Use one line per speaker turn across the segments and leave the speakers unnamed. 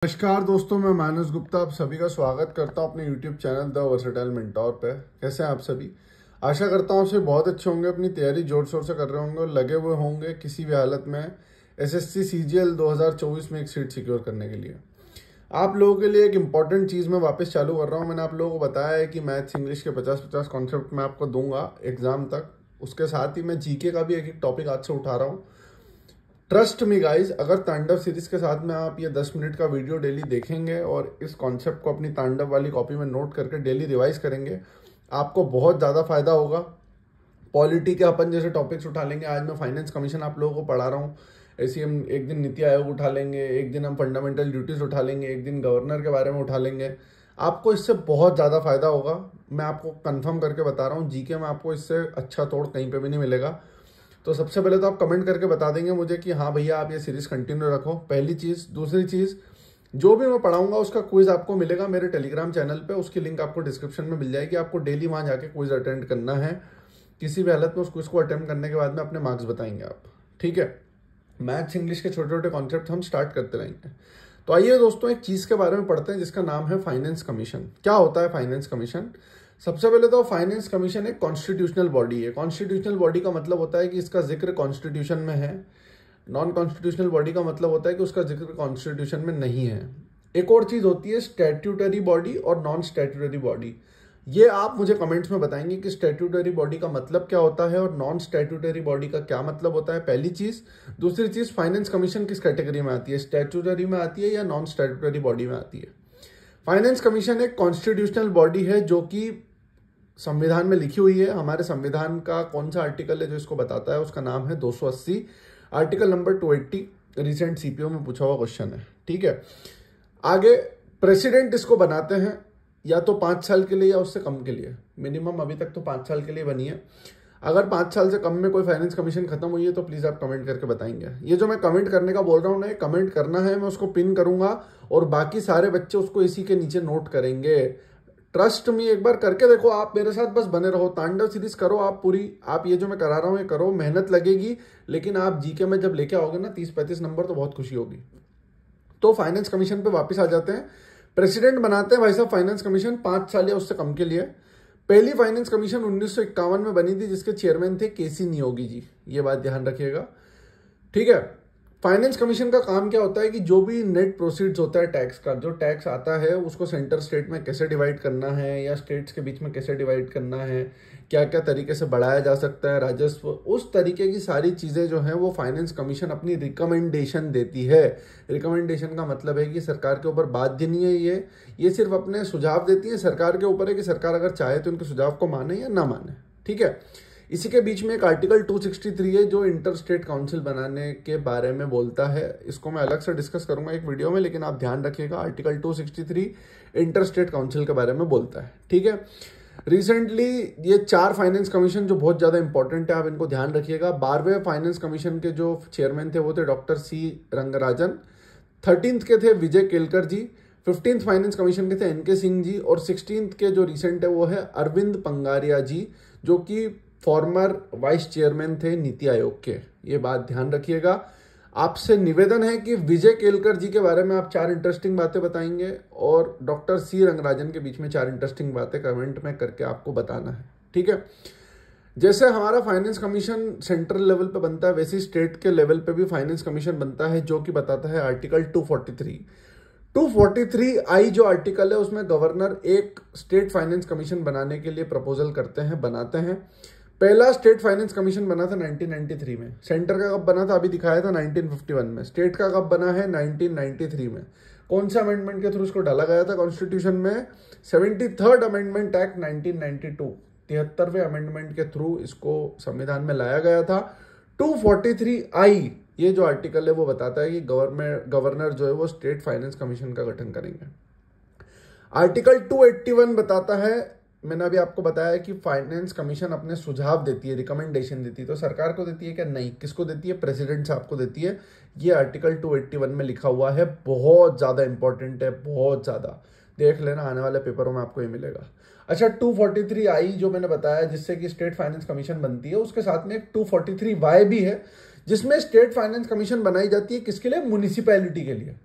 नमस्कार दोस्तों, मैं मानस गुप्ता आप सभी का स्वागत करता हूं अपने YouTube channel the versatile mentor पे। कैसे हैं आप सभी? आशा करता हूं आप सभी बहुत अच्छे होंगे, अपनी तैयारी जोर शोर से कर रहे होंगे और लगे हुए होंगे किसी भी हालत में SSC CGL 2024 में एक सीट सिक्योर करने के लिए। आप लोगों के लिए एक इम्पॉर्टेंट चीज़ मैं वापस चालू कर रहा हूँ। मैंने आप लोगों को बताया है कि मैथ्स इंग्लिश के 50-50 कॉन्सेप्ट मैं आपको दूंगा एग्जाम तक। उसके साथ ही मैं GK का भी एक टॉपिक आज से उठा रहा हूँ। ट्रस्ट मी गाइज, अगर तांडव सीरीज के साथ में आप ये 10 मिनट का वीडियो डेली देखेंगे और इस कॉन्सेप्ट को अपनी तांडव वाली कॉपी में नोट करके डेली रिवाइज करेंगे, आपको बहुत ज़्यादा फायदा होगा। पॉलिटी के अपन जैसे टॉपिक्स उठा लेंगे। आज मैं फाइनेंस कमीशन आप लोगों को पढ़ा रहा हूँ। ऐसे हम एक दिन नीति आयोग उठा लेंगे, एक दिन हम फंडामेंटल ड्यूटीज उठा लेंगे, एक दिन गवर्नर के बारे में उठा लेंगे। आपको इससे बहुत ज़्यादा फायदा होगा। मैं आपको कंफर्म करके बता रहा हूँ, GK में आपको इससे अच्छा तोड़ कहीं पे भी नहीं मिलेगा। तो सबसे पहले तो आप कमेंट करके बता देंगे मुझे कि हाँ भैया आप ये सीरीज कंटिन्यू रखो, पहली चीज़। दूसरी चीज़, जो भी मैं पढ़ाऊंगा उसका क्विज आपको मिलेगा मेरे टेलीग्राम चैनल पे। उसकी लिंक आपको डिस्क्रिप्शन में मिल जाएगी। आपको डेली वहाँ जाके क्विज अटेंड करना है। किसी भी हालत में उस क्विज को अटेम्प्ट करने के बाद में अपने मार्क्स बताएंगे आप, ठीक है? मैथ्स इंग्लिश के छोटे छोटे कॉन्सेप्ट हम स्टार्ट करते रहेंगे। तो आइए दोस्तों, एक चीज़ के बारे में पढ़ते हैं जिसका नाम है फाइनेंस कमीशन। क्या होता है फाइनेंस कमीशन? सबसे पहले तो फाइनेंस कमीशन एक कॉन्स्टिट्यूशनल बॉडी है। कॉन्स्टिट्यूशनल बॉडी का मतलब होता है कि इसका जिक्र कॉन्स्टिट्यूशन में है। नॉन कॉन्स्टिट्यूशनल बॉडी का मतलब होता है कि उसका जिक्र कॉन्स्टिट्यूशन में नहीं है। एक और चीज होती है स्टैट्यूटरी बॉडी और नॉन स्टैट्यूटरी बॉडी। ये आप मुझे कमेंट्स में बताएंगे कि स्टैट्यूटरी बॉडी का मतलब क्या होता है और नॉन स्टैट्यूटरी बॉडी का क्या मतलब होता है, पहली चीज। दूसरी चीज, फाइनेंस कमीशन किस कैटेगरी में आती है, स्टैट्यूटरी में आती है या नॉन स्टैट्यूटरी बॉडी में आती है? फाइनेंस कमीशन एक कॉन्स्टिट्यूशनल बॉडी है जो कि संविधान में लिखी हुई है। हमारे संविधान का कौन सा आर्टिकल है जो इसको बताता है? उसका नाम है 280, आर्टिकल नंबर 280। रिसेंट CPO में पूछा हुआ क्वेश्चन है, ठीक है? आगे प्रेसिडेंट इसको बनाते हैं या तो 5 साल के लिए या उससे कम के लिए। मिनिमम अभी तक तो 5 साल के लिए बनी है। अगर 5 साल से कम में कोई फाइनेंस कमीशन खत्म हुई है तो प्लीज आप कमेंट करके बताएंगे। ये जो मैं कमेंट करने का बोल रहा हूँ ना, ये कमेंट करना है, मैं उसको पिन करूंगा और बाकी सारे बच्चे उसको इसी के नीचे नोट करेंगे। ट्रस्ट मी, एक बार करके देखो। आप मेरे साथ बस बने रहो, तांडव सीरीज करो आप पूरी। आप ये जो मैं करा रहा हूँ ये करो, मेहनत लगेगी, लेकिन आप GK में जब लेके आओगे ना 30-35 नंबर तो बहुत खुशी होगी। तो फाइनेंस कमीशन पे वापस आ जाते हैं। प्रेसिडेंट बनाते हैं भाई साहब फाइनेंस कमीशन 5 साल या उससे कम के लिए। पहली फाइनेंस कमीशन 1951 में बनी थी, जिसके चेयरमैन थे KC नियोगी जी। ये बात ध्यान रखिएगा, ठीक है? फाइनेंस कमीशन का काम क्या होता है कि जो भी नेट प्रोसीड्स होता है टैक्स का, जो टैक्स आता है उसको सेंटर स्टेट में कैसे डिवाइड करना है या स्टेट्स के बीच में कैसे डिवाइड करना है, क्या क्या तरीके से बढ़ाया जा सकता है राजस्व, उस तरीके की सारी चीज़ें जो हैं वो फाइनेंस कमीशन अपनी रिकमेंडेशन देती है। रिकमेंडेशन का मतलब है कि सरकार के ऊपर बाध्य नहीं है ये सिर्फ अपने सुझाव देती है। सरकार के ऊपर है कि सरकार अगर चाहे तो इनके सुझाव को माने या ना माने, ठीक है? इसी के बीच में एक आर्टिकल 263 है जो इंटर स्टेट काउंसिल बनाने के बारे में बोलता है। इसको मैं अलग से डिस्कस करूंगा एक वीडियो में, लेकिन आप ध्यान रखिएगा आर्टिकल 263 इंटर स्टेट काउंसिल के बारे में बोलता है, ठीक है? रिसेंटली ये 4 फाइनेंस कमीशन जो बहुत ज्यादा इंपॉर्टेंट है, आप इनको ध्यान रखिएगा। 12वें फाइनेंस कमीशन के जो चेयरमैन थे वो थे डॉक्टर C रंगराजन। 13th के थे विजय केलकर जी। 15th फाइनेंस कमीशन के थे NK सिंह जी। और 16th के जो रिसेंट है वो है अरविंद पंगारिया जी, जो कि फॉर्मर वाइस चेयरमैन थे नीति आयोग के। ये बात ध्यान रखिएगा। आपसे निवेदन है कि विजय केलकर जी के बारे में आप 4 इंटरेस्टिंग बातें बताएंगे और डॉक्टर C रंगराजन के बीच में 4 इंटरेस्टिंग बातें कमेंट में करके आपको बताना है, ठीक है? जैसे हमारा फाइनेंस कमीशन सेंट्रल लेवल पे बनता है, वैसे स्टेट के लेवल पे भी फाइनेंस कमीशन बनता है, जो कि बताता है आर्टिकल 243I जो आर्टिकल है उसमें गवर्नर एक स्टेट फाइनेंस कमीशन बनाने के लिए प्रपोजल करते हैं, बनाते हैं। पहला स्टेट फाइनेंस कमीशन बना था 1993 में। सेंटर का कब बना था अभी दिखाया था 1951 में। स्टेट का कब बना है 1993 में। कौन सा अमेंडमेंट के थ्रू इसको डाला गया था कॉन्स्टिट्यूशन में? 73rd अमेंडमेंट एक्ट 1992, 73वें अमेंडमेंट के थ्रू इसको संविधान में लाया गया था। 243I ये जो आर्टिकल है वो बताता है कि गवर्नर जो है वो स्टेट फाइनेंस कमीशन का गठन करेंगे। आर्टिकल 281 बताता है, मैंने अभी आपको बताया कि फाइनेंस कमीशन अपने सुझाव देती है, रिकमेंडेशन देती है। तो सरकार को देती है क्या? नहीं। किसको देती है? प्रेसिडेंट साहब को देती है। ये आर्टिकल 281 में लिखा हुआ है। बहुत ज्यादा इंपॉर्टेंट है, बहुत ज्यादा। देख लेना, आने वाले पेपरों में आपको ये मिलेगा। अच्छा, 243I जो मैंने बताया जिससे कि स्टेट फाइनेंस कमीशन बनती है, उसके साथ में एक 243Y भी है जिसमें स्टेट फाइनेंस कमीशन बनाई जाती है। किसके लिए? म्युनिसिपैलिटी के लिए।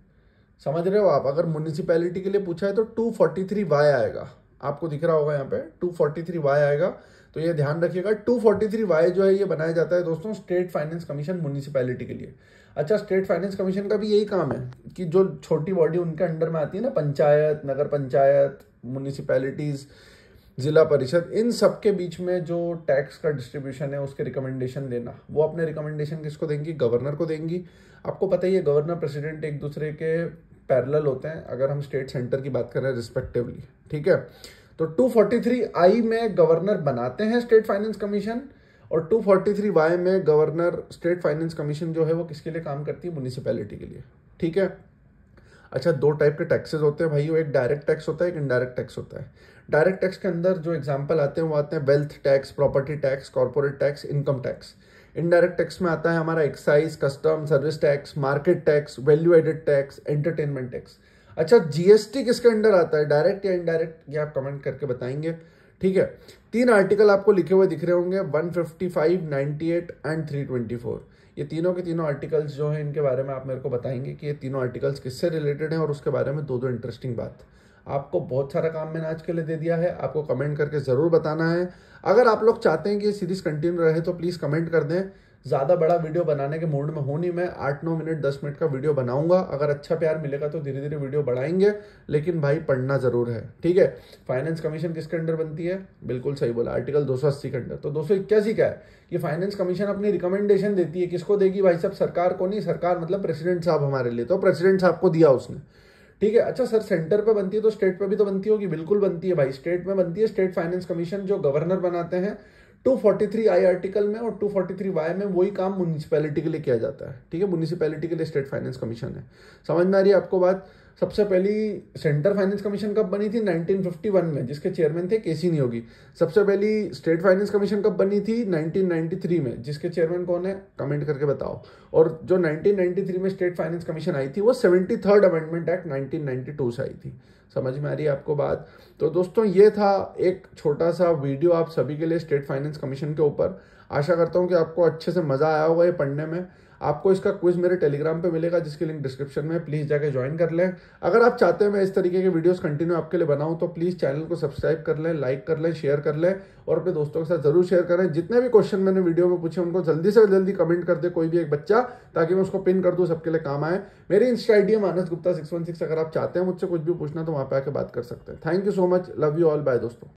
समझ रहे हो आप? अगर म्यूनिसिपैलिटी के लिए पूछा है तो 243Y आएगा, आपको दिख रहा होगा यहाँ पे 243Y आएगा। तो ये ध्यान रखिएगा, 243Y जो है ये बनाया जाता है दोस्तों स्टेट फाइनेंस कमीशन म्यूनिसिपैलिटी के लिए। अच्छा, स्टेट फाइनेंस कमीशन का भी यही काम है कि जो छोटी बॉडी उनके अंडर में आती है ना, पंचायत, नगर पंचायत, म्यूनिसिपैलिटीज, जिला परिषद, इन सब के बीच में जो टैक्स का डिस्ट्रीब्यूशन है उसके रिकमेंडेशन देना, वो अपने रिकमेंडेशन किसको देंगी? गवर्नर को देंगी। आपको पता ही है गवर्नर प्रेसिडेंट एक दूसरे के पैरेलल होते हैं अगर हम स्टेट सेंटर की बात करें रिस्पेक्टिवली, ठीक है। तो 243I में गवर्नर बनाते हैं स्टेट फाइनेंस कमीशन, और 243Y में गवर्नर स्टेट फाइनेंस कमीशन जो है वो किसके लिए काम करती है? म्यूनिसिपैलिटी के लिए, ठीक है। अच्छा, दो टाइप के टैक्सेस होते हैं भाइयों, एक डायरेक्ट टैक्स होता है, एक इनडायरेक्ट टैक्स होता है। डायरेक्ट टैक्स के अंदर जो एग्जांपल आते हैं वो आते हैं wealth tax, property tax, corporate tax, income tax. Indirect tax में आता है हमारा excise, custom, service tax, market tax, value added tax, entertainment tax. अच्छा, जीएसटी किसके अंडर आता है, डायरेक्ट या इनडायरेक्ट, ये आप कमेंट करके बताएंगे, ठीक है। 3 आर्टिकल आपको लिखे हुए दिख रहे होंगे, 155, 98 एंड 324। ये तीनों के तीनों आर्टिकल्स जो हैं इनके बारे में आप मेरे को बताएंगे कि ये तीनों आर्टिकल्स किससे रिलेटेड हैं, और उसके बारे में दो इंटरेस्टिंग बात। आपको बहुत सारा काम मैंने आज के लिए दे दिया है, आपको कमेंट करके ज़रूर बताना है। अगर आप लोग चाहते हैं कि ये सीरीज कंटिन्यू रहे तो प्लीज़ कमेंट कर दें। ज़्यादा बड़ा वीडियो बनाने के मूड में हूँ नहीं मैं, 8-9 मिनट 10 मिनट का वीडियो बनाऊंगा। अगर अच्छा प्यार मिलेगा तो धीरे धीरे वीडियो बढ़ाएंगे, लेकिन भाई पढ़ना ज़रूर है, ठीक है। फाइनेंस कमीशन किसके अंडर बनती है? बिल्कुल सही बोला, आर्टिकल 280 के अंडर। तो 281 क्या है कि फाइनेंस कमीशन अपनी रिकमेंडेशन देती है, किसको देगी भाई साहब? सरकार को नहीं, सरकार मतलब प्रेसिडेंट साहब हमारे लिए, तो प्रेसिडेंट साहब को दिया उसने, ठीक है। अच्छा सर, सेंटर पे बनती है तो स्टेट पे भी तो बनती होगी? बिल्कुल बनती है भाई, स्टेट में बनती है स्टेट फाइनेंस कमीशन, जो गवर्नर बनाते हैं 243I आर्टिकल में, और 243Y में वही काम म्यूनिसिपैलिटी के लिए किया जाता है, ठीक है। म्यूनिसिपैलिटी के लिए स्टेट फाइनेंस कमीशन है। समझ में आ रही है आपको बात? सबसे पहली सेंटर फाइनेंस कमीशन कब बनी थी? 1951 में, जिसके चेयरमैन थे केसी नियोगी। सबसे पहली स्टेट फाइनेंस कमीशन कब बनी थी? 1993 में, जिसके चेयरमैन कौन है? कमेंट करके बताओ। और जो 1993 में स्टेट फाइनेंस कमीशन आई थी वो 73rd अमेंडमेंट एक्ट 1992 से आई थी। समझ में आ रही है आपको बात? तो दोस्तों ये था एक छोटा सा वीडियो आप सभी के लिए स्टेट फाइनेंस कमीशन के ऊपर। आशा करता हूँ कि आपको अच्छे से मजा आया होगा ये पढ़ने में। आपको इसका क्विज मेरे टेलीग्राम पे मिलेगा, जिसकी लिंक डिस्क्रिप्शन में, प्लीज जाके ज्वाइन कर लें। अगर आप चाहते हैं मैं इस तरीके के वीडियोस कंटिन्यू आपके लिए बनाऊं तो प्लीज चैनल को सब्सक्राइब कर लें, लाइक कर लें, शेयर कर लें, और अपने दोस्तों के साथ जरूर शेयर करें। जितने भी क्वेश्चन मैंने वीडियो में पूछे उनको जल्दी से जल्दी कमेंट कर दे कोई भी एक बच्चा, ताकि मैं उसको पिन कर दूं, सबके लिए काम आए। मेरी इंस्टा आईडी है मानस गुप्ता 616। अगर आप चाहते हैं मुझसे कुछ भी पूछना तो वहां पे आके बात कर सकते हैं। Thank you so much, love you all, bye दोस्तों।